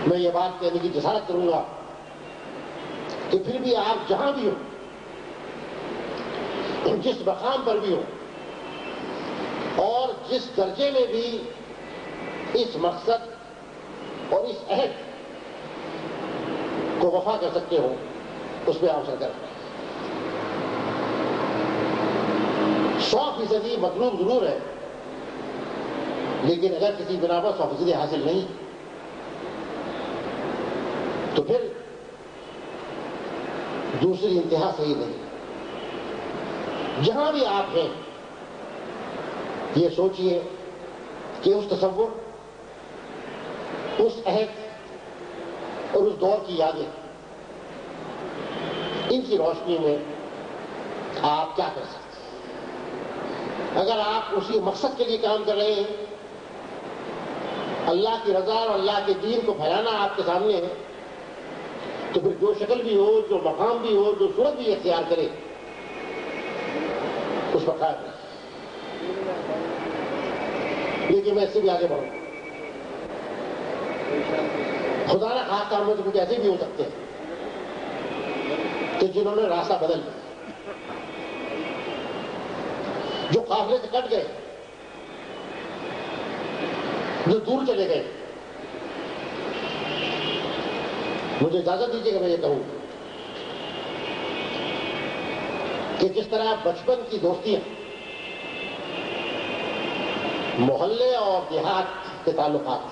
میں یہ بات کہنے کی جسارت کروں گا کہ پھر بھی آپ جہاں بھی ہوں، جس مقام پر بھی ہوں، اور جس درجے میں بھی اس مقصد اور اس عہد کو وفا کر سکتے ہو، اس پہ آپ سرکار 100% مطلوب ضرور ہے، لیکن اگر کسی بنا پر 100% حاصل نہیں تو پھر دوسری انتہا صحیح نہیں۔ جہاں بھی آپ ہیں یہ سوچئے کہ اس تصور، اس عہد اور اس دور کی یادیں، ان کی روشنی میں آپ کیا کر سکتے ہیں۔ اگر آپ اسی مقصد کے لیے کام کر رہے ہیں، اللہ کی رضا اور اللہ کے دین کو پھیلانا آپ کے سامنے ہے، تو پھر جو شکل بھی ہو، جو مقام بھی ہو، جو صورت بھی اختیار کرے، اس پر قائم رہے۔ لیکن میں اس سے بھی آگے بڑھوں، خدا نہ خاص کام میں تو کچھ ایسے بھی ہو سکتے ہیں کہ جنہوں نے راستہ بدل لیا، جو قافلے سے کٹ گئے، جو دور چلے گئے۔ مجھے اجازت دیجیے کہ میں یہ کہوں کہ جس طرح بچپن کی دوستیاں، محلے اور دیہات کے تعلقات،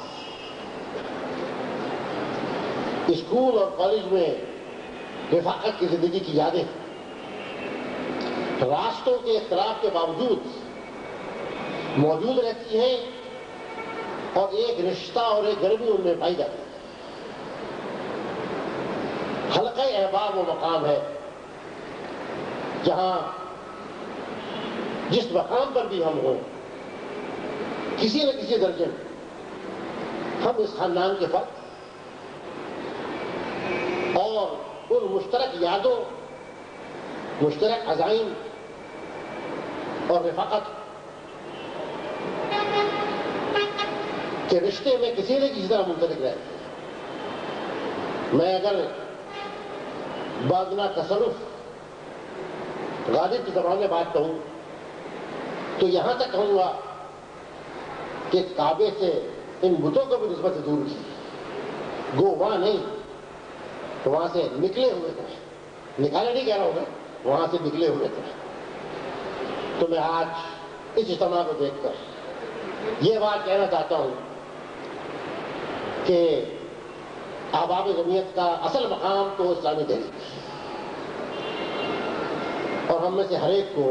اسکول اور کالج میں رفاقت کی زندگی کی یادیں، راستوں کے اختلاف کے باوجود موجود رہتی ہیں، اور ایک رشتہ اور ایک گرمی ان میں پائی جاتی ہے۔ حلقہ احباب وہ مقام ہے جہاں جس مقام پر بھی ہم ہوں، کسی نہ کسی درجے میں ہم اس خاندان کے فرد اور ان مشترک یادوں، مشترک عزائم اور رفاقت کے رشتے میں کسی نہ کسی طرح منسلک رہتے ہیں۔ میں اگر بادنا تصرف غالب کی زبان میں بات کہوں تو یہاں تک کہوں گا کہ کعبے سے ان بتوں کو بھی نسبت سے دور کی، گو وہاں نہیں، وہاں سے نکلے ہوئے تھے، نکالے نہیں کہہ رہا ہوں میں، وہاں سے نکلے ہوئے تھے۔ تو میں آج اس اجتماع کو دیکھ کر یہ بات کہنا چاہتا ہوں کہ احباب جمعیت کا اصل مقام تو اسلامی دہلی، اور ہم میں سے ہر ایک کو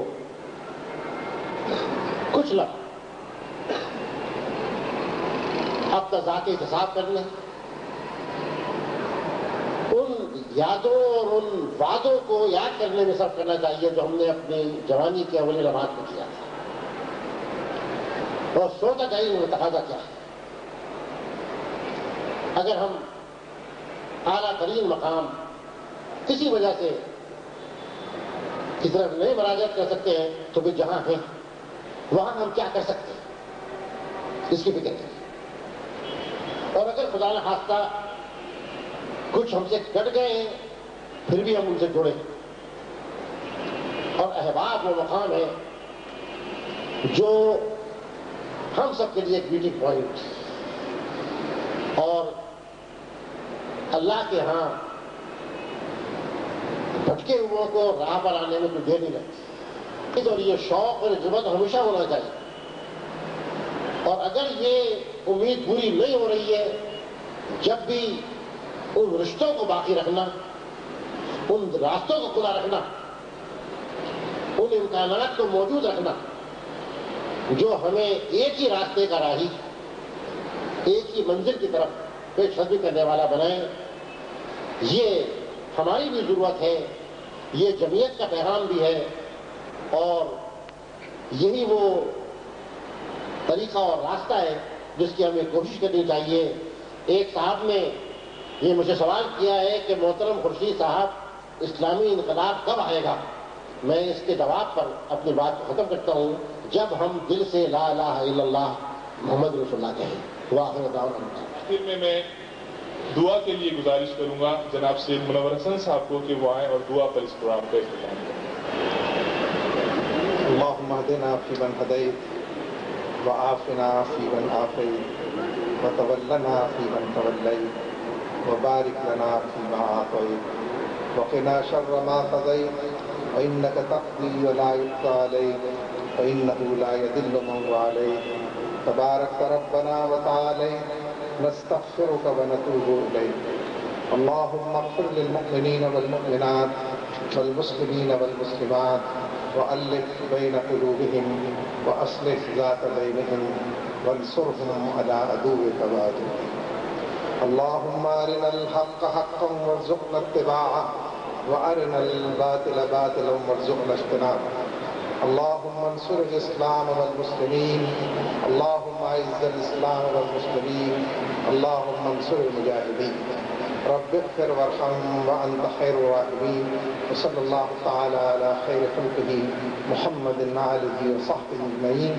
کچھ لمحہ اپنا ذاتی احتساب کرنے، ان یادوں اور ان وعدوں کو یاد کرنے میں صرف کرنا چاہیے جو ہم نے اپنی جوانی کے اول لمحات میں کیا تھا، اور سوچنا چاہیے وہ تقاضا کیا ہے۔ اگر ہم اعلیٰ ترین مقام کسی وجہ سے کی طرف نہیں مراجعت کر سکتے ہیں تو پھر جہاں ہیں وہاں ہم کیا کر سکتے ہیں، اس کی فکر کریں۔ اور اگر خدا نہ خواستہ کچھ ہم سے کٹ گئے ہیں پھر بھی ہم ان سے جڑے، اور احباب وہ مقام ہے جو ہم سب کے لیے ایک میٹنگ پوائنٹ، اور اللہ کے ہاں بھٹکے ہوئوں کو راہ پر آنے میں کوئی دیر نہیں لگتی، اور یہ شوق اور جذبہ ہمیشہ ہونا چاہیے۔ اور اگر یہ امید پوری نہیں ہو رہی ہے، جب بھی ان رشتوں کو باقی رکھنا، ان راستوں کو کھلا رکھنا، ان امکانات کو موجود رکھنا جو ہمیں ایک ہی راستے کا راہی، ایک ہی منزل کی طرف پیش قدمی کرنے والا بنائیں، یہ ہماری بھی ضرورت ہے، یہ جمعیت کا پیغام بھی ہے، اور یہی وہ طریقہ اور راستہ ہے جس کی ہمیں کوشش کرنی چاہیے۔ ایک صاحب نے یہ مجھے سوال کیا ہے کہ محترم خورشید صاحب اسلامی انقلاب کب آئے گا؟ میں اس کے جواب پر اپنی بات کو ختم کرتا ہوں، جب ہم دل سے لا الہ الا اللہ محمد رسول اللہ کہیں۔ وآخر دعوانا آخر میں دعا کے لیے گزارش کروں گا جناب سید منور حسن صاحب کو کہ وہ آئیں اور دعا پر اس پروگرام کا اختتام کریں. اللهم اهدنا فيمن هديت وعافنا فيمن عافيت وتولنا فيمن توليت وبارك لنا فيما أعطيت وقنا شر ما قضيت وإنك تقضي ولا يقضى عليك وإنه لا يذل من واليت تبارك ربنا وتعاليت نستغفرك ونتوب إليك. اللهم اغفر للمؤمنين والمؤمنات والمسلمين والمسلمات وألف بين قلوبهم وأصلح ذات بينهم وانصرهم على عدوك وعدوهم. اللهم أرنا الحق حقا وارزقنا اتباعه وأرنا الباطل باطلا وارزقنا اجتنابه. اللهم انصر الإسلام والمسلمين. اللهم أعز الإسلام والمسلمين. اللهم انصر المجاهدين. رب اغفر وارحم وأنت خير الراحمين. وصلى الله تعالى على خير خلقه محمد وآله وصحبه أجمعين.